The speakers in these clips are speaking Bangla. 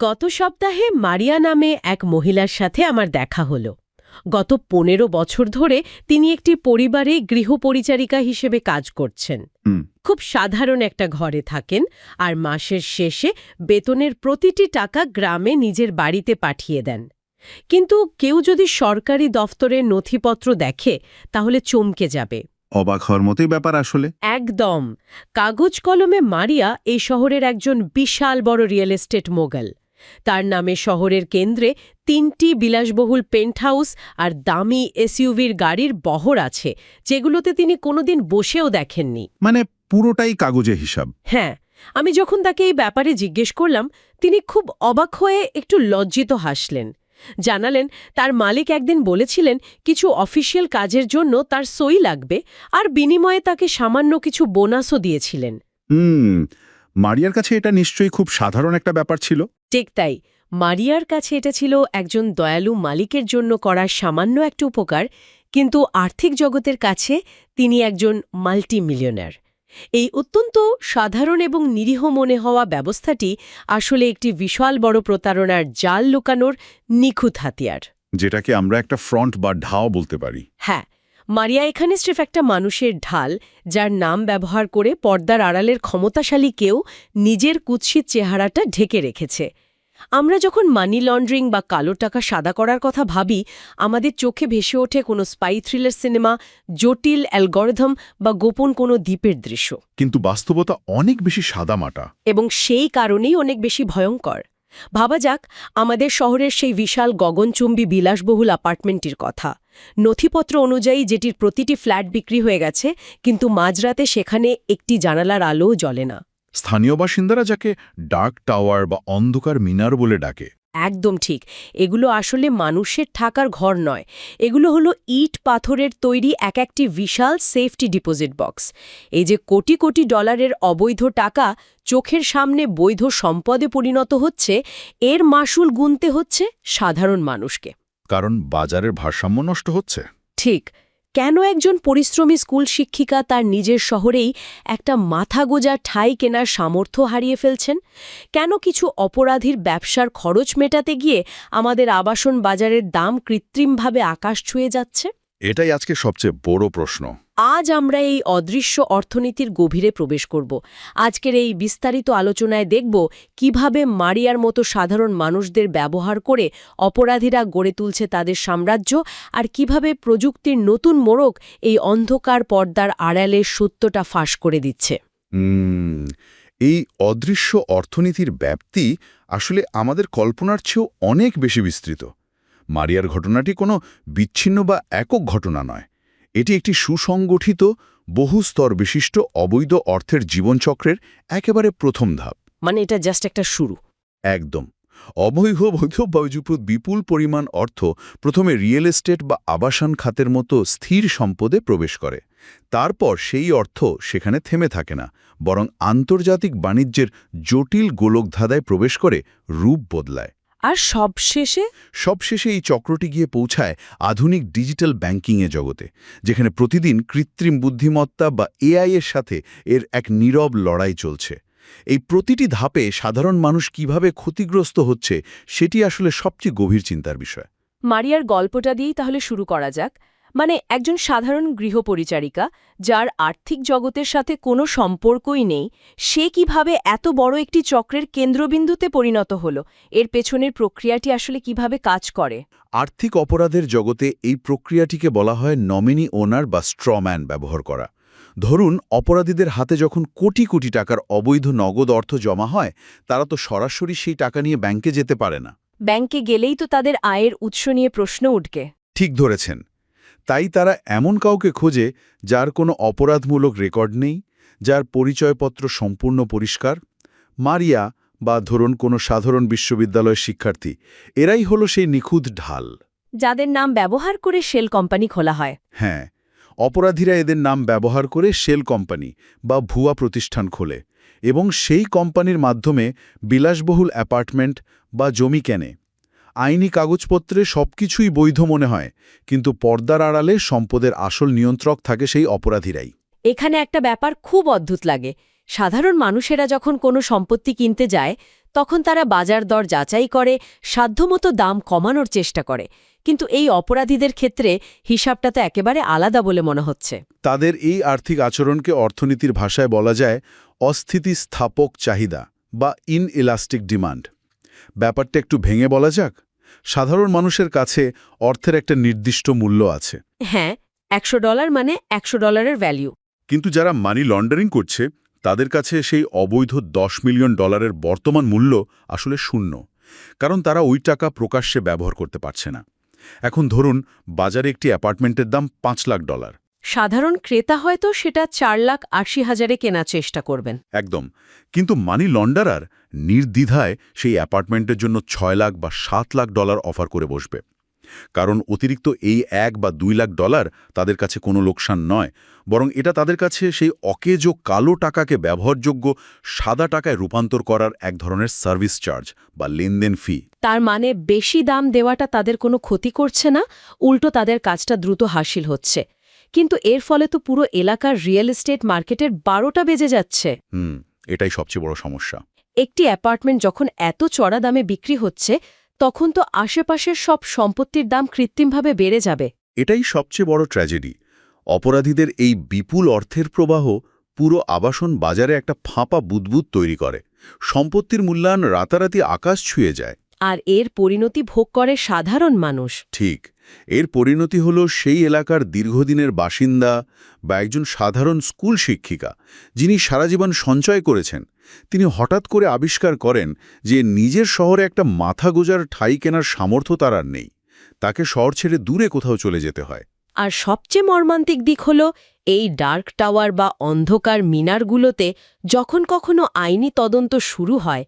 গত সপ্তাহে মারিয়া নামে এক মহিলার সাথে আমার দেখা হলো। গত ১৫ বছর ধরে তিনি একটি পরিবারে গৃহপরিচারিকা হিসেবে কাজ করছেন। খুব সাধারণ একটা ঘরে থাকেন আর মাসের শেষে বেতনের প্রতিটি টাকা গ্রামে নিজের বাড়িতে পাঠিয়ে দেন। কিন্তু কেউ যদি সরকারি দফতরের নথিপত্র দেখে তাহলে চমকে যাবে। অবাক হওয়ার মতোই ব্যাপার আসলে। একদম। কাগজ কলমে মারিয়া এই শহরের একজন বিশাল বড় রিয়েল এস্টেট মোগল। তার নামে শহরের কেন্দ্রে ৩টি বিলাসবহুল পেন্টহাউস আর দামি এসইউভির গাড়ির বহর আছে, যেগুলোতে তিনি কোনোদিন বসেও দেখেননি। মানে পুরোটাই কাগজে হিসাব। হ্যাঁ, আমি যখন তাকে এই ব্যাপারে জিজ্ঞেস করলাম, তিনি খুব অবাক হয়ে একটু লজ্জিত হাসলেন। জানালেন তার মালিক একদিন বলেছিলেন কিছু অফিসিয়াল কাজের জন্য তার সই লাগবে, আর বিনিময়ে তাকে সামান্য কিছু বোনাসও দিয়েছিলেন। মারিয়ার কাছে এটা নিশ্চয়ই খুব সাধারণ একটা ব্যাপার ছিল। ঠিক তাই। মারিয়ার কাছে এটা ছিল একজন দয়ালু মালিকের জন্য করা সামান্য একটা উপকার, কিন্তু আর্থিক জগতের কাছে তিনি একজন মাল্টিমিলিয়নার। এই অত্যন্ত সাধারণ এবং নিরীহ মনে হওয়া ব্যবস্থাটি আসলে একটি বিশাল বড় প্রতারণার জাল লুকানোর নিখুঁত হাতিয়ার, যেটাকে আমরা একটা ফ্রন্ট বা ঢাও বলতে পারি। হ্যাঁ, মারিয়া এখানে স্রেফ একটা মানুষের ঢাল, যার নাম ব্যবহার করে পর্দার আড়ালের ক্ষমতাশালী কেউ নিজের কুৎসিত চেহারাটা ঢেকে রেখেছে। আমরা যখন মানি লন্ড্রিং বা কালো টাকা সাদা করার কথা ভাবি, আমাদের চোখে ভেসে ওঠে কোনো স্পাই থ্রিলার সিনেমা, জটিল অ্যালগরিদম বা গোপন কোনো দ্বীপের দৃশ্য। কিন্তু বাস্তবতা অনেক বেশি সাদামাটা, এবং সেই কারণেই অনেক বেশি ভয়ঙ্কর। ভাবা যাক আমাদের শহরের সেই বিশাল গগনচুম্বী বিলাসবহুল অ্যাপার্টমেন্টটির কথা। নথিপত্র অনুযায়ী যেটির প্রতিটি ফ্ল্যাট বিক্রি হয়ে গেছে, কিন্তু মাঝরাতে সেখানে একটি জানালার আলোও জ্বলে না। স্থানীয় বাসিন্দারা যাকে ডার্ক টাওয়ার বা অন্ধকার মিনার বলে ডাকে। একদম ঠিক। এগুলো আসলে মানুষের থাকার ঘর নয়, এগুলো হলো ইট পাথরের তৈরি এক একটি বিশাল সেফটি ডিপোজিট বক্স। এই যে কোটি কোটি ডলারের অবৈধ টাকা চোখের সামনে বৈধ সম্পদে পরিণত হচ্ছে, এর মাসুল গুনতে হচ্ছে সাধারণ মানুষকে। কারণ বাজারের ভারসাম্য নষ্ট হচ্ছে। ঠিক। কেন একজন পরিশ্রমী স্কুল শিক্ষিকা তার নিজের শহরেই একটা মাথা গোজা ঠাঁই কেনার সামর্থ্য হারিয়ে ফেলছেন? কেন কিছু অপরাধীর ব্যবসার খরচ মেটাতে গিয়ে আমাদের আবাসন বাজারের দাম কৃত্রিমভাবে আকাশ ছুঁয়ে যাচ্ছে? এটাই আজকে সবচেয়ে বড় প্রশ্ন। আজ আমরা এই অদৃশ্য অর্থনীতির গভীরে প্রবেশ করব। আজকের এই বিস্তারিত আলোচনায় দেখব কিভাবে মারিয়ার মতো সাধারণ মানুষদের ব্যবহার করে অপরাধীরা গড়ে তুলছে তাদের সাম্রাজ্য, আর কিভাবে প্রযুক্তির নতুন মোড়ক এই অন্ধকার পর্দার আড়ালে সত্যটা ফাঁস করে দিচ্ছে। এই অদৃশ্য অর্থনীতির ব্যাপ্তি আসলে আমাদের কল্পনার চেয়েও অনেক বেশি বিস্তৃত। মারিয়ার ঘটনাটি কোনো বিচ্ছিন্ন বা একক ঘটনা নয়। এটি একটি সুসংগঠিত, বহুস্তর বিশিষ্ট অবৈধ অর্থের জীবনচক্রের একেবারে প্রথম ধাপ। মানে এটা জাস্ট একটা শুরু। একদম। অবৈধ বিপুল পরিমাণ অর্থ প্রথমে রিয়েল এস্টেট বা আবাসন খাতের মতো স্থির সম্পদে প্রবেশ করে। তারপর সেই অর্থ সেখানে থেমে থাকে না, বরং আন্তর্জাতিক বাণিজ্যের জটিল গোলকধাঁধায় প্রবেশ করে রূপ বদলায়। আর সবশেষে এই চক্রটি গিয়ে পৌঁছায় আধুনিক ডিজিটাল ব্যাংকিংয়ের জগতে, যেখানে প্রতিদিন কৃত্রিম বুদ্ধিমত্তা বা এআই এর সাথে এর এক নীরব লড়াই চলছে। এই প্রতিটি ধাপে সাধারণ মানুষ কিভাবে ক্ষতিগ্রস্ত হচ্ছে সেটি আসলে সবচেয়ে গভীর চিন্তার বিষয়। মারিয়ার গল্পটা দিয়েই তাহলে শুরু করা যাক। মানে একজন সাধারণ গৃহপরিচারিকা, যার আর্থিক জগতের সাথে কোনো সম্পর্কই নেই, সে কিভাবে এত বড় একটি চক্রের কেন্দ্রবিন্দুতে পরিণত হলো? এর পেছনের প্রক্রিয়াটি আসলে কিভাবে কাজ করে? আর্থিক অপরাধের জগতে এই প্রক্রিয়াটিকে বলা হয় নমিনি ওনার বা স্ট্রম্যান ব্যবহার করা। ধরুন, অপরাধীদের হাতে যখন কোটি কোটি টাকার অবৈধ নগদ অর্থ জমা হয়, তারা তো সরাসরি সেই টাকা নিয়ে ব্যাংকে যেতে পারে না। ব্যাংকে গেলেই তো তাদের আয়ের উৎস নিয়ে প্রশ্ন উঠবে। ঠিক ধরেছেন। তাই তারা এমন কাউকে খোঁজে যার কোনো অপরাধমূলক রেকর্ড নেই, যার পরিচয়পত্র সম্পূর্ণ পরিষ্কার। মারিয়া বা ধরুন কোনো সাধারণ বিশ্ববিদ্যালয়ের শিক্ষার্থী, এরাই হলো সেই নিখুঁত ঢাল, যাদের নাম ব্যবহার করে শেল কোম্পানি খোলা হয়। হ্যাঁ, অপরাধীরা এদের নাম ব্যবহার করে শেল কোম্পানি বা ভুয়া প্রতিষ্ঠান খোলে এবং সেই কোম্পানির মাধ্যমে বিলাসবহুল অ্যাপার্টমেন্ট বা জমি কেনে। আইনি কাগজপত্রে সবকিছুই বৈধ মনে হয়, কিন্তু পর্দার আড়ালে সম্পদের আসল নিয়ন্ত্রক থাকে সেই অপরাধীরাই। এখানে একটা ব্যাপার খুব অদ্ভুত লাগে। সাধারণ মানুষেরা যখন কোনো সম্পত্তি কিনতে যায়, তখন তারা বাজার দর যাচাই করে, সাধ্যমতো দাম কমানোর চেষ্টা করে। কিন্তু এই অপরাধীদের ক্ষেত্রে হিসাবটা তো একেবারে আলাদা বলে মনে হচ্ছে। তাদের এই আর্থিক আচরণকে অর্থনীতির ভাষায় বলা যায় অস্থিতিস্থাপক চাহিদা বা ইনইলাস্টিক ডিমান্ড। ব্যাপারটা একটু ভেঙে বলা যাক। সাধারণ মানুষের কাছে অর্থের একটা নির্দিষ্ট মূল্য আছে। হ্যাঁ, $100 মানে $100 ভ্যালু। কিন্তু যারা মানি লন্ডারিং করছে তাদের কাছে সেই অবৈধ $10 মিলিয়ন বর্তমান মূল্য আসলে শূন্য, কারণ তারা ওই টাকা প্রকাশ্যে ব্যবহার করতে পারছে না। এখন ধরুন বাজারে একটি অ্যাপার্টমেন্টের দাম $5 লাখ। সাধারণ ক্রেতা হয়তো সেটা $4,80,000 কেনার চেষ্টা করবেন। একদম। কিন্তু মানি লন্ডারার নির্দ্বিধায় সেই অ্যাপার্টমেন্টের জন্য $6 লাখ বা $7 লাখ অফার করে বসবে। কারণ অতিরিক্ত এই $1 বা $2 লাখ তাদের কাছে কোনো লোকসান নয়, বরং এটা তাদের কাছে সেই অকেজো কালো টাকাকে ব্যবহারযোগ্য সাদা টাকায় রূপান্তর করার এক ধরনের সার্ভিস চার্জ বা লেনদেন ফি। তার মানে বেশি দাম দেওয়াটা তাদের কোনো ক্ষতি করছে না, উল্টো তাদের কাজটা দ্রুত হাসিল হচ্ছে। কিন্তু এর ফলে তো পুরো এলাকার রিয়েল এস্টেট মার্কেটের 12টা বেজে যাচ্ছে। এটাই সবচেয়ে বড় সমস্যা। একটি অ্যাপার্টমেন্ট যখন এত চড়া দামে বিক্রি হচ্ছে, তখন তো আশেপাশের সব সম্পত্তির দাম কৃত্রিমভাবে বেড়ে যাবে। এটাই সবচেয়ে বড় ট্র্যাজেডি। অপরাধীদের এই বিপুল অর্থের প্রবাহ পুরো আবাসন বাজারে একটা ফাঁপা বুদবুদ তৈরি করে। সম্পত্তির মূল্যায়ন রাতারাতি আকাশ ছুঁয়ে যায়। আর এর পরিণতি ভোগ করে সাধারণ মানুষ। ঠিক, এর পরিণতি হলো সেই এলাকার দীর্ঘদিনের বাসিন্দা বা একজন সাধারণ স্কুল শিক্ষিকা, যিনি সারা জীবন সঞ্চয় করেছেন, তিনি হঠাৎ করে আবিষ্কার করেন যে নিজের শহরে একটা মাথা গোজার ঠাঁই কেনার সামর্থ্য তার আর নেই। তাকে শহর ছেড়ে দূরে কোথাও চলে যেতে হয়। আর সবচেয়ে মর্মান্তিক দিক হল এই ডার্ক টাওয়ার বা অন্ধকার মিনারগুলোতে যখন কখনো আইনি তদন্ত শুরু হয়,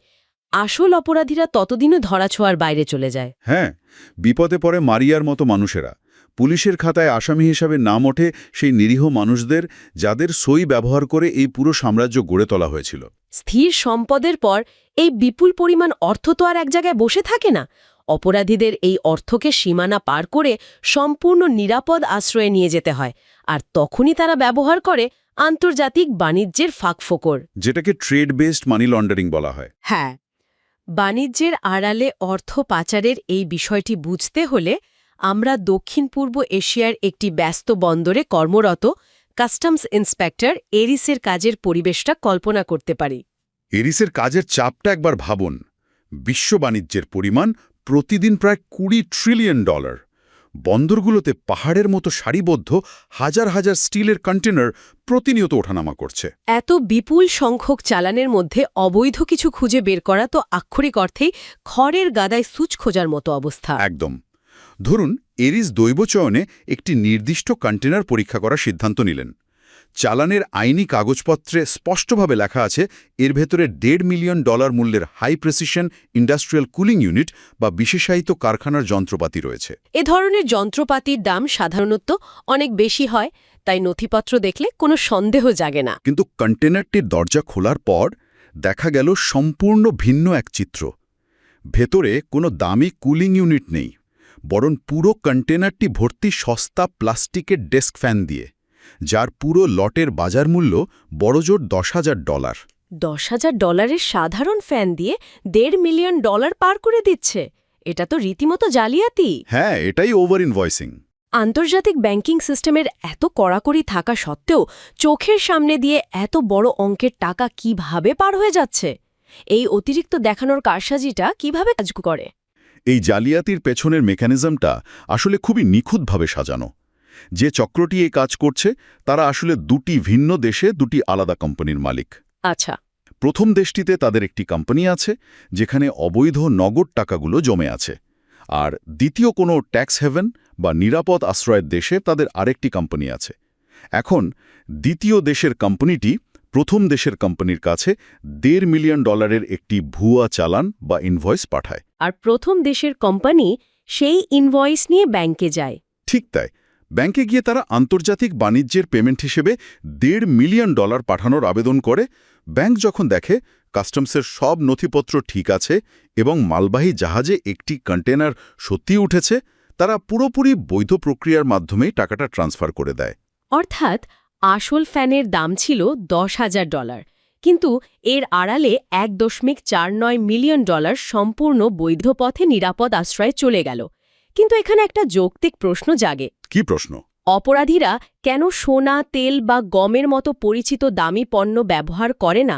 আসল অপরাধীরা ততদিনও ধরাছোঁয়ার বাইরে চলে যায়। হ্যাঁ, বিপদে পড়ে মারিয়ার মতো মানুষেরা। পুলিশের খাতায় আসামি হিসাবে নাম ওঠে সেই নিরীহ মানুষদের, যাদের সই ব্যবহার করে এই পুরো সাম্রাজ্য গড়ে তোলা হয়েছিল। স্থির সম্পদের পর এই বিপুল পরিমাণ অর্থ তো আর এক জায়গায় বসে থাকে না। অপরাধীদের এই অর্থকে সীমানা পার করে সম্পূর্ণ নিরাপদ আশ্রয়ে নিয়ে যেতে হয়, আর তখনই তারা ব্যবহার করে আন্তর্জাতিক বাণিজ্যের ফাঁকফোকর, যেটাকে ট্রেড বেসড মানি লন্ডারিং বলা হয়। হ্যাঁ, বাণিজ্যের আড়ালে অর্থ পাচারের এই বিষয়টি বুঝতে হলে আমরা দক্ষিণ পূর্ব এশিয়ার একটি ব্যস্ত বন্দরে কর্মরত কাস্টমস ইন্সপেক্টর এরিসের কাজের পরিবেশটা কল্পনা করতে পারি। এরিসের কাজের চাপটা একবার ভাবুন। বিশ্ব বাণিজ্যের পরিমাণ প্রতিদিন প্রায় $20 ট্রিলিয়ন। বন্দরগুলোতে পাহাড়ের মতো সারিবদ্ধ হাজার হাজার স্টিলের কন্টেনার প্রতিনিয়ত ওঠানামা করছে। এত বিপুল সংখ্যক চালানের মধ্যে অবৈধ কিছু খুঁজে বের করা তো আক্ষরিক অর্থেই খড়ের গাদায় সূচ খোঁজার মতো অবস্থা। একদম। ধরুন এরিস দৈবচয়নে একটি নির্দিষ্ট কন্টেনার পরীক্ষা করার সিদ্ধান্ত নিলেন। চালানের আইনি কাগজপত্রে স্পষ্টভাবে লেখা আছে এর ভেতরে $1.5 মিলিয়ন মূল্যের high precision industrial cooling unit বা বিশেষায়িত কারখানার যন্ত্রপাতি রয়েছে। এ ধরনের যন্ত্রপাতির দাম সাধারণত অনেক বেশি হয়, তাই নথিপত্র দেখলে কোনো সন্দেহ জাগে না। কিন্তু কন্টেনারটির দরজা খোলার পর দেখা গেল সম্পূর্ণ ভিন্ন এক চিত্র। ভেতরে কোনো দামি কুলিং ইউনিট নেই, বরং পুরো কন্টেনারটি ভর্তি সস্তা প্লাস্টিকের ডেস্ক ফ্যান দিয়ে, যার পুরো লটের বাজার মূল্য বড়জোর $10,000। $10,000 সাধারণ ফ্যান দিয়ে $1.5 মিলিয়ন পার করে দিচ্ছে। এটা তো রীতিমতো জালিয়াতি। হ্যাঁ, এটাই ওভার ইনভয়েসিং। আন্তর্জাতিক ব্যাংকিং সিস্টেমের এত কড়াকড়ি থাকা সত্ত্বেও চোখের সামনে দিয়ে এত বড় অঙ্কের টাকা কিভাবে পার হয়ে যাচ্ছে? এই অতিরিক্ত দেখানোর কারসাজিটা কিভাবে কাজ করে? এই জালিয়াতির পেছনের মেকানিজমটা আসলে খুবই নিখুঁতভাবে সাজানো। যে চক্রটি এই কাজ করছে তারা আসলে দুটি ভিন্ন দেশে দুটি আলাদা কোম্পানির মালিক। আচ্ছা। প্রথম দেশটিতে তাদের একটি কোম্পানি আছে যেখানে অবৈধ নগদ টাকাগুলো জমে আছে, আর দ্বিতীয় কোনো ট্যাক্স হেভেন বা নিরাপদ আশ্রয়ের দেশে তাদের আরেকটি কোম্পানি আছে। এখন দ্বিতীয় দেশের কোম্পানিটি প্রথম দেশের কোম্পানির কাছে $1.5 মিলিয়ন একটি ভুয়া চালান বা ইনভয়েস পাঠায়। আর প্রথম দেশের কোম্পানি সেই ইনভয়েস নিয়ে ব্যাংকে যায়। ঠিক তাই। ব্যাংকে গিয়ে তারা আন্তর্জাতিক বাণিজ্যের পেমেন্ট হিসেবে $1.5 মিলিয়ন পাঠানোর আবেদন করে। ব্যাংক যখন দেখে কাস্টমসের সব নথিপত্র ঠিক আছে এবং মালবাহী জাহাজে একটি কন্টেনার সত্যি উঠেছে, তারা পুরোপুরি বৈধ প্রক্রিয়ার মাধ্যমেই টাকাটা ট্রান্সফার করে দেয়। অর্থাৎ আসল ফ্যানের দাম ছিল $10,000, কিন্তু এর আড়ালে $1.49 মিলিয়ন সম্পূর্ণ বৈধ পথে নিরাপদ আশ্রয়ে চলে গেল। কিন্তু এখানে একটা যৌক্তিক প্রশ্ন জাগে। কি প্রশ্ন? অপরাধীরা কেন সোনা, তেল বা গমের মতো পরিচিত দামি পণ্য ব্যবহার করে না?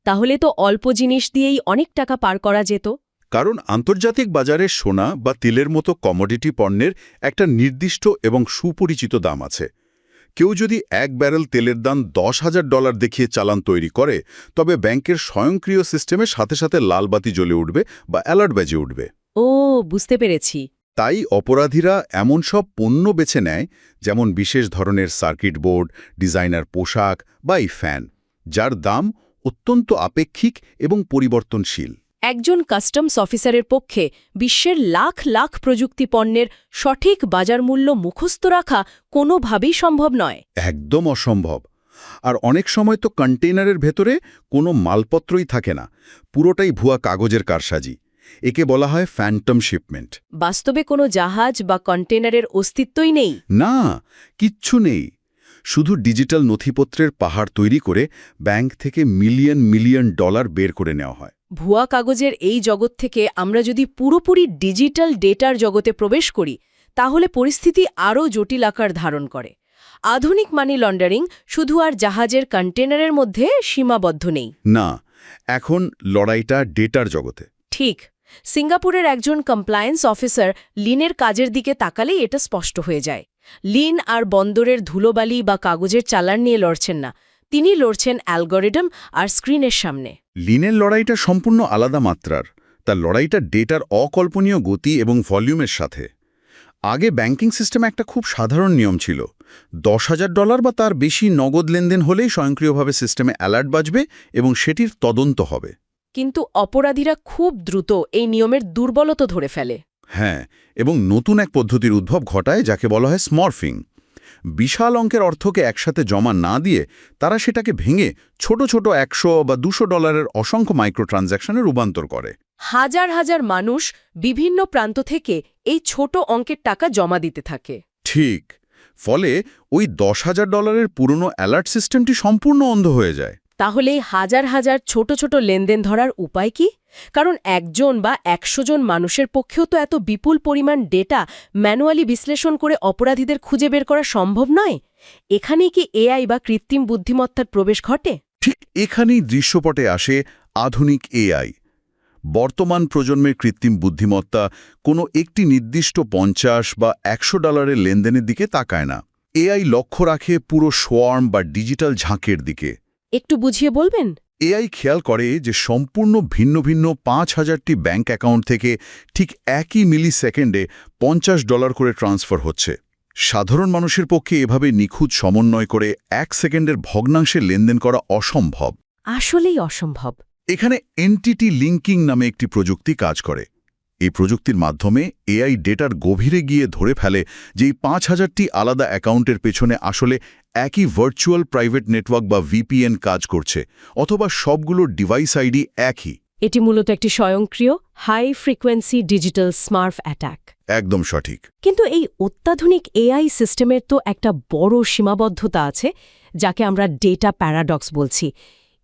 তাহলে তো অল্প জিনিস দিয়েই অনেক টাকা পার করা যেত। কারণ আন্তর্জাতিক বাজারে সোনা বা তেলের মতো কমোডিটি পণ্যের একটা নির্দিষ্ট এবং সুপরিচিত দাম আছে। কেউ যদি 1 ব্যারেল তেলের দাম $10,000 দেখিয়ে চালান তৈরি করে, তবে ব্যাংকের স্বয়ংক্রিয় সিস্টেমে সাথে সাথে লাল বাতি জ্বলে উঠবে বা অ্যালার্ট বেজে উঠবে। ও, বুঝতে পেরেছি। তাই অপরাধীরা এমন সব পণ্য বেছে নেয়, যেমন বিশেষ ধরনের সার্কিট বোর্ড, ডিজাইনার পোশাক বা এই ফ্যান, যার দাম অত্যন্ত আপেক্ষিক এবং পরিবর্তনশীল। একজন কাস্টমস অফিসারের পক্ষে বিশ্বের লাখ লাখ প্রযুক্তি পণ্যের সঠিক বাজার মূল্য মুখস্থ রাখা কোনোভাবেই সম্ভব নয়। একদম অসম্ভব। আর অনেক সময় তো কন্টেইনারের ভেতরে কোনো মালপত্রই থাকে না, পুরোটাই ভুয়া কাগজের কারসাজি। একে বলা হয় ফ্যান্টম শিপমেন্ট। বাস্তবে কোনো জাহাজ বা কন্টেনারের অস্তিত্বই নেই। না, কিচ্ছু নেই। শুধু ডিজিটাল নথিপত্রের পাহাড় তৈরি করে ব্যাংক থেকে মিলিয়ন মিলিয়ন ডলার বের করে নেওয়া হয়। ভুয়া কাগজের এই জগৎ থেকে আমরা যদি পুরোপুরি ডিজিটাল ডেটার জগতে প্রবেশ করি, তাহলে পরিস্থিতি আরও জটিল আকার ধারণ করে। আধুনিক মানি লন্ডারিং শুধু আর জাহাজের কন্টেনারের মধ্যে সীমাবদ্ধ নেই। না, এখন লড়াইটা ডেটার জগতে। ঠিক। সিঙ্গাপুরের একজন কমপ্লায়েন্স অফিসার লিনের কাজের দিকে তাকালেই এটা স্পষ্ট হয়ে যায়। লিন আর বন্দরের ধুলোবালি বা কাগজের চালান নিয়ে লড়ছেন না, তিনি লড়ছেন অ্যালগরিদম আর স্ক্রিনের সামনে। লিনের লড়াইটা সম্পূর্ণ আলাদা মাত্রার। তার লড়াইটা ডেটার অকল্পনীয় গতি এবং ভলিউমের সাথে। আগে ব্যাংকিং সিস্টেমে একটা খুব সাধারণ নিয়ম ছিল, $10,000 বা তার বেশি নগদ লেনদেন হলেই স্বয়ংক্রিয়ভাবে সিস্টেমে অ্যালার্ট বাজবে এবং সেটির তদন্ত হবে। কিন্তু অপরাধীরা খুব দ্রুত এই নিয়মের দুর্বলতা ধরে ফেলে। হ্যাঁ, এবং নতুন এক পদ্ধতির উদ্ভব ঘটায়, যাকে বলা হয় স্মর্ফিং। বিশাল অঙ্কের অর্থকে একসাথে জমা না দিয়ে তারা সেটাকে ভেঙে ছোট ছোট $100 বা $200 অসংখ্য মাইক্রো ট্রানজ্যাকশনে রূপান্তর করে। হাজার হাজার মানুষ বিভিন্ন প্রান্ত থেকে এই ছোট অঙ্কের টাকা জমা দিতে থাকে। ঠিক। ফলে ওই $10,000 পুরনো অ্যালার্ট সিস্টেমটি সম্পূর্ণ অন্ধ হয়ে যায়। তাহলে হাজার হাজার ছোট ছোট লেনদেন ধরার উপায় কি? কারণ একজন বা 100 জন মানুষের পক্ষেও তো এত বিপুল পরিমাণ ডেটা ম্যানুয়ালি বিশ্লেষণ করে অপরাধীদের খুঁজে বের করা সম্ভব নয়। এখানেই কি এআই বা কৃত্রিম বুদ্ধিমত্তার প্রবেশ ঘটে? ঠিক এখানেই দৃশ্যপটে আসে আধুনিক এআই। বর্তমান প্রজন্মের কৃত্রিম বুদ্ধিমত্তা কোনো একটি নির্দিষ্ট $50 বা $100 লেনদেনের দিকে তাকায় না। এআই লক্ষ্য রাখে পুরো সোয়ার্ম বা ডিজিটাল ঝাঁকের দিকে। একটু বুঝিয়ে বলবেন? এআই খেয়াল করে যে সম্পূর্ণ ভিন্ন ভিন্ন 5,000টি ব্যাংক অ্যাকাউন্ট থেকে ঠিক একই মিলি সেকেন্ডে $50 করে ট্রান্সফার হচ্ছে। সাধারণ মানুষের পক্ষে এভাবে নিখুঁত সমন্বয় করে 1 সেকেন্ডের ভগ্নাংশে লেনদেন করা অসম্ভব। আসলেই অসম্ভব। এখানে এন্টিটি লিঙ্কিং নামে একটি প্রযুক্তি কাজ করে। এই প্রযুক্তির মাধ্যমে এআই ডেটার গভীরে গিয়ে ধরে ফেলে যে এই 5,000টি আলাদা অ্যাকাউন্টের পেছনে আসলে একই ভার্চুয়াল প্রাইভেট নেটওয়ার্ক বা ভিপিএন কাজ করছে, অথবা সবগুলোর ডিভাইস আইডি একই। এটি মূলত একটি স্বয়ংক্রিয় high frequency digital smart attack. একদম সঠিক। কিন্তু এই অত্যাধুনিক এআই সিস্টেমের তো একটা বড় সীমাবদ্ধতা আছে, যাকে আমরা ডেটা প্যারাডক্স বলছি।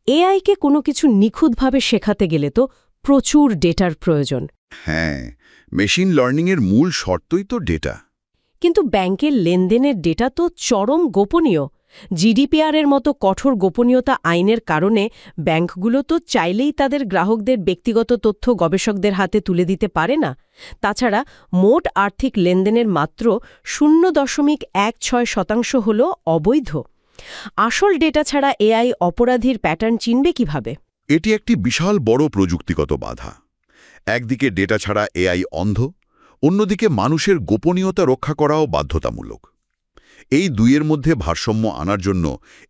এআইকে কোনো কিছু নিখুঁতভাবে শেখাতে গেলে তো প্রচুর ডেটার প্রয়োজন। হ্যাঁ, মেশিন লার্নিংয়ের মূল শর্তই তো ডেটা। কিন্তু ব্যাংকের লেনদেনের ডেটা তো চরম গোপনীয়। জিডিপিআরের মতো কঠোর গোপনীয়তা আইনের কারণে ব্যাংকগুলো তো চাইলেই তাদের গ্রাহকদের ব্যক্তিগত তথ্য গবেষকদের হাতে তুলে দিতে পারে না। তাছাড়া মোট আর্থিক লেনদেনের মাত্র 0.16% হল অবৈধ। আসল ডেটা ছাড়া এআই অপরাধীর প্যাটার্ন চিনবে কিভাবে? এটি একটি বিশাল বড় প্রযুক্তিগত বাধা। একদিকে ডেটা ছাড়া এআই অন্ধ, অন্যদিকে মানুষের গোপনীয়তা রক্ষা করাও বাধ্যতামূলক। এই দুইয়ের মধ্যে ভারসাম্য আনার জন্য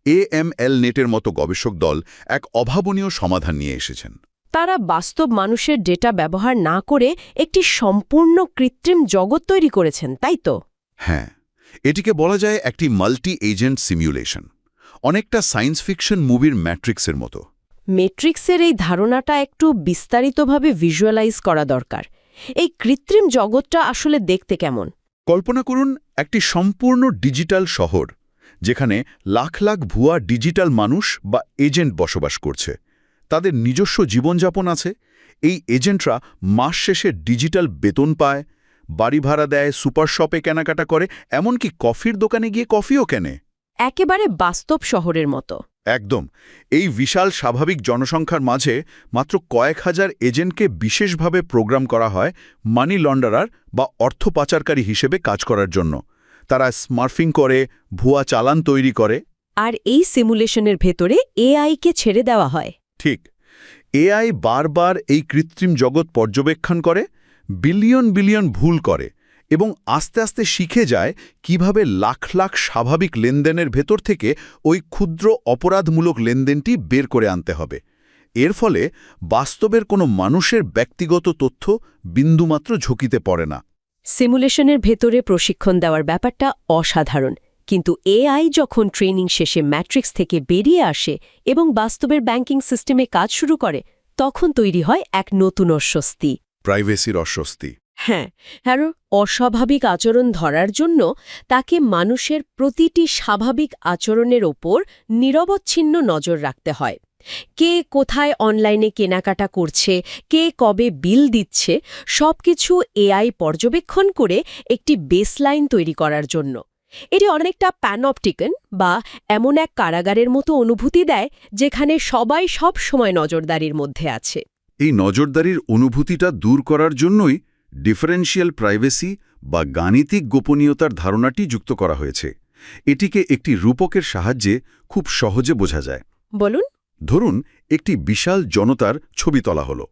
AML নেটের মতো গবেষক দল এক অভাবনীয় সমাধান নিয়ে এসেছেন। তারা বাস্তব মানুষের ডেটা ব্যবহার না করে একটি সম্পূর্ণ কৃত্রিম জগৎ তৈরি করেছেন, তাই তো? হ্যাঁ, এটিকে বলা যায় একটি মাল্টি এজেন্ট সিমুলেশন, অনেকটা সায়েন্স ফিকশন মুভির ম্যাট্রিক্সের মতো। ম্যাট্রিক্সের এই ধারণাটা একটু বিস্তারিতভাবে ভিজুয়ালাইজ করা দরকার। এই কৃত্রিম জগৎটা আসলে দেখতে কেমন? কল্পনা করুন একটি সম্পূর্ণ ডিজিটাল শহর, যেখানে লাখ লাখ ভুয়া ডিজিটাল মানুষ বা এজেন্ট বসবাস করছে। তাদের নিজস্ব জীবনযাপন আছে। এই এজেন্টরা মাস শেষে ডিজিটাল বেতন পায়, বাড়ি ভাড়া দেয়, সুপার শপে কেনাকাটা করে, এমনকি কফির দোকানে গিয়ে কফিও কেনে। একেবারে বাস্তব শহরের মতো। একদম। এই বিশাল স্বাভাবিক জনসংখ্যার মাঝে মাত্র কয়েক হাজার এজেন্টকে বিশেষভাবে প্রোগ্রাম করা হয় মানি লন্ডারার বা অর্থ পাচারকারী হিসেবে কাজ করার জন্য। তারা স্মার্ফিং করে, ভুয়া চালান তৈরি করে। আর এই সিমুলেশনের ভেতরে এআইকে ছেড়ে দেওয়া হয়। ঠিক। এআই বারবার এই কৃত্রিম জগৎ পর্যবেক্ষণ করে, বিলিয়ন বিলিয়ন ভুল করে এবং আস্তে আস্তে শিখে যায় কিভাবে লাখ লাখ স্বাভাবিক লেনদেনের ভেতর থেকে ওই ক্ষুদ্র অপরাধমূলক লেনদেনটি বের করে আনতে হবে। এর ফলে বাস্তবের কোনো মানুষের ব্যক্তিগত তথ্য বিন্দুমাত্র ঝুঁকিতে পড়ে না। সিমুলেশনের ভেতরে প্রশিক্ষণ দেওয়ার ব্যাপারটা অসাধারণ, কিন্তু এআই যখন ট্রেনিং শেষে ম্যাট্রিক্স থেকে বেরিয়ে আসে এবং বাস্তবের ব্যাংকিং সিস্টেমে কাজ শুরু করে, তখন তৈরি হয় এক নতুন অস্বস্তি। প্রাইভেসির অস্বস্তি। হ্যাঁ, আর অস্বাভাবিক আচরণ ধরার জন্য তাকে মানুষের প্রতিটি স্বাভাবিক আচরণের ওপর নিরবচ্ছিন্ন নজর রাখতে হয়। কে কোথায় অনলাইনে কেনাকাটা করছে, কে কবে বিল দিচ্ছে, সবকিছু এআই পর্যবেক্ষণ করে একটি বেসলাইন তৈরি করার জন্য। এটি অনেকটা প্যানঅপটিকন বা এমন এক কারাগারের মতো অনুভূতি দেয় যেখানে সবাই সব সময় নজরদারির মধ্যে আছে। এই নজরদারির অনুভূতিটা দূর করার জন্যই ডিফারেন্সিয়াল প্রাইভেসি বা গাণিতিক গোপনীয়তার ধারণাটি যুক্ত করা হয়েছে। এটিকে একটি রূপকের সাহায্যে খুব সহজে বোঝা যায়। বলুন। ধরুন, একটি বিশাল জনতার ছবি তোলা হলো।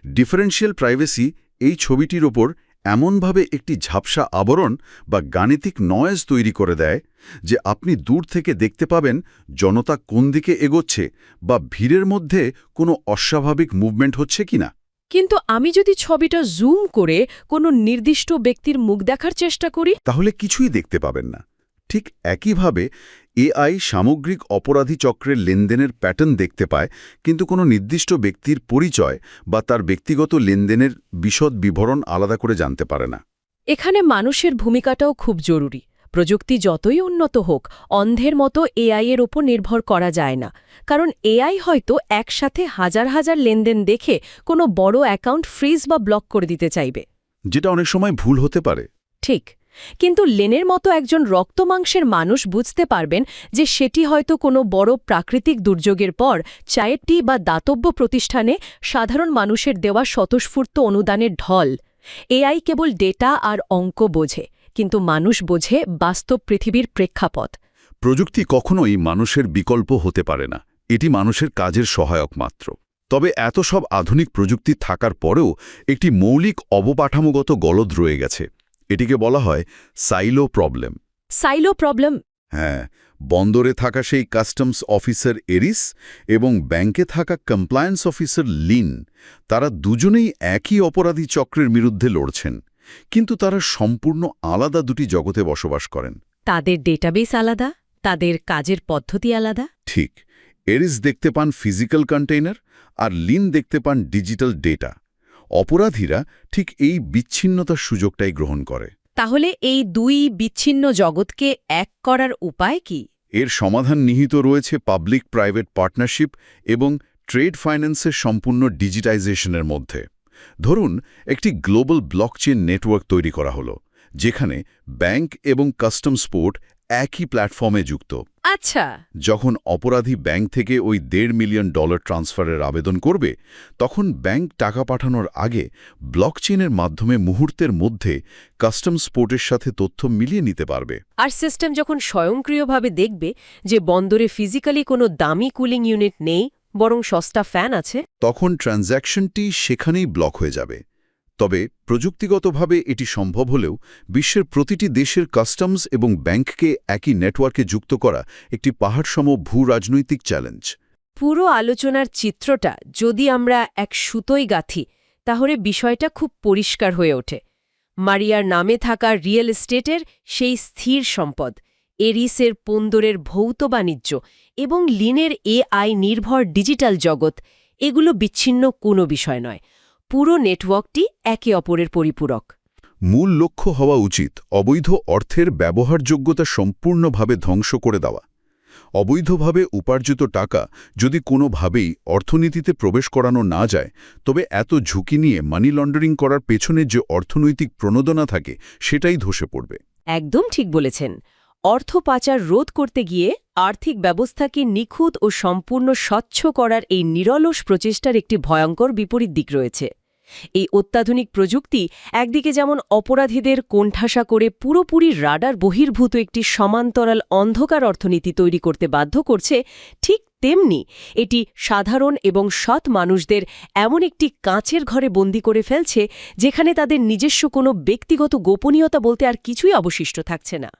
ডিফারেন্সিয়াল প্রাইভেসি এই ছবিটির ওপর এমনভাবে একটি ঝাপসা আবরণ বা গাণিতিক নয়েজ তৈরি করে দেয় যে আপনি দূর থেকে দেখতে পাবেন জনতা কোন দিকে এগোচ্ছে বা ভিড়ের মধ্যে কোনো অস্বাভাবিক মুভমেন্ট হচ্ছে কিনা। কিন্তু আমি যদি ছবিটা জুম করে কোনো নির্দিষ্ট ব্যক্তির মুখ দেখার চেষ্টা করি, তাহলে কিছুই দেখতে পাবেন না। ঠিক একইভাবে এআই সামগ্রিক অপরাধী চক্রের লেনদেনের প্যাটার্ন দেখতে পায়, কিন্তু কোনো নির্দিষ্ট ব্যক্তির পরিচয় বা তার ব্যক্তিগত লেনদেনের বিশদ বিবরণ আলাদা করে জানতে পারে না। এখানে মানুষের ভূমিকাটাও খুব জরুরি। প্রযুক্তি যতই উন্নত হোক, অন্ধের মতো এআই এর ওপর নির্ভর করা যায় না, কারণ এআই হয়তো একসাথে হাজার হাজার লেনদেন দেখে কোনো বড় অ্যাকাউন্ট ফ্রিজ বা ব্লক করে দিতে চাইবে, যেটা অনেক সময় ভুল হতে পারে। ঠিক। কিন্তু লেনের মতো একজন রক্তমাংসের মানুষ বুঝতে পারবেন যে সেটি হয়তো কোনো বড় প্রাকৃতিক দুর্যোগের পর চায়ের টি বা দাতব্য প্রতিষ্ঠানে সাধারণ মানুষের দেওয়া স্বতঃস্ফূর্ত অনুদানের ঢল। এআই কেবল ডেটা আর অঙ্ক বোঝে, কিন্তু মানুষ বোঝে বাস্তব পৃথিবীর প্রেক্ষাপট। প্রযুক্তি কখনোই মানুষের বিকল্প হতে পারে না, এটি মানুষের কাজের সহায়ক মাত্র। তবে এত সব আধুনিক প্রযুক্তি থাকার পরেও একটি মৌলিক অবকাঠামোগত গলদ রয়ে গেছে। এটিকে বলা হয় সাইলো প্রবলেম। Silo problem? হ্যাঁ, বন্দরে থাকা সেই কাস্টমস অফিসার এরিস এবং ব্যাংকে থাকা কমপ্লায়েন্স অফিসার লিন, তারা দুজনেই একই অপরাধী চক্রের বিরুদ্ধে লড়ছেন, কিন্তু তারা সম্পূর্ণ আলাদা দুটি জগতে বসবাস করেন। তাদের ডেটাবেস আলাদা, তাদের কাজের পদ্ধতি আলাদা। ঠিক। এরিস দেখতে পান ফিজিক্যাল কন্টেইনার আর লিন দেখতে পান ডিজিটাল ডেটা। অপরাধীরা ঠিক এই বিচ্ছিন্নতার সুযোগটাই গ্রহণ করে। তাহলে এই দুই বিচ্ছিন্ন জগৎকে এক করার উপায় কি? এর সমাধান নিহিত রয়েছে পাবলিক প্রাইভেট পার্টনারশিপ এবং ট্রেড ফাইন্যান্সের সম্পূর্ণ ডিজিটাইজেশনের মধ্যে। ধরুন, একটি গ্লোবাল ব্লকচেন নেটওয়ার্ক তৈরি করা হলো, যেখানে ব্যাংক এবং কাস্টমস পোর্ট একই প্ল্যাটফর্মে যুক্ত। আচ্ছা। যখন অপরাধী ব্যাংক থেকে ওই $1.5 মিলিয়ন ট্রান্সফারের আবেদন করবে, তখন ব্যাংক টাকা পাঠানোর আগে ব্লকচেনের মাধ্যমে মুহূর্তের মধ্যে কাস্টমস পোর্টের সাথে তথ্য মিলিয়ে নিতে পারবে। আর সিস্টেম যখন স্বয়ংক্রিয়ভাবে দেখবে যে বন্দরে ফিজিক্যালি কোনো দামি কুলিং ইউনিট নেই, বরং সস্তা ফ্যান আছে, তখন ট্রানজ্যাকশনটি সেখানেই ব্লক হয়ে যাবে। তবে প্রযুক্তিগতভাবে এটি সম্ভব হলেও বিশ্বের প্রতিটি দেশের কাস্টমস এবং ব্যাংককে একই নেটওয়ার্কে যুক্ত করা একটি পাহাড়সম ভূ-রাজনৈতিক চ্যালেঞ্জ। পুরো আলোচনার চিত্রটা যদি আমরা এক সুতোয় গাঁথি, তাহলে বিষয়টা খুব পরিষ্কার হয়ে ওঠে। মারিয়ার নামে থাকা রিয়েল এস্টেটের সেই স্থির সম্পদ, এরিসের বন্দরের ভৌত বাণিজ্য এবং লিনের এআই নির্ভর ডিজিটাল জগৎ, এগুলো বিচ্ছিন্ন কোনো বিষয় নয়। পুরো নেটওয়ার্কটি একে অপরের পরিপূরক। মূল লক্ষ্য হওয়া উচিত অবৈধ অর্থের ব্যবহারযোগ্যতা সম্পূর্ণভাবে ধ্বংস করে দেওয়া। অবৈধভাবে উপার্জিত টাকা যদি কোনোভাবেই অর্থনীতিতে প্রবেশ করানো না যায়, তবে এত ঝুঁকি নিয়ে মানি লন্ডারিং করার পেছনে যে অর্থনৈতিক প্রণোদনা থাকে সেটাই ধসে পড়বে। একদম ঠিক বলেছেন। অর্থ পাচার রোধ করতে গিয়ে আর্থিক ব্যবস্থাকে নিখুঁত ও সম্পূর্ণ স্বচ্ছ করার এই নিরলস প্রচেষ্টার একটি ভয়ঙ্কর বিপরীত দিক রয়েছে। এই অত্যাধুনিক প্রযুক্তি একদিকে যেমন অপরাধীদের কোণঠাসা করে পুরোপুরি রাডার বহির্ভূত একটি সমান্তরাল অন্ধকার অর্থনীতি তৈরি করতে বাধ্য করছে, ঠিক তেমনি এটি সাধারণ এবং সৎ মানুষদের এমন একটি কাঁচের ঘরে বন্দী করে ফেলছে যেখানে তাদের নিজস্ব কোনো ব্যক্তিগত গোপনীয়তা বলতে আর কিছুই অবশিষ্ট থাকছে না।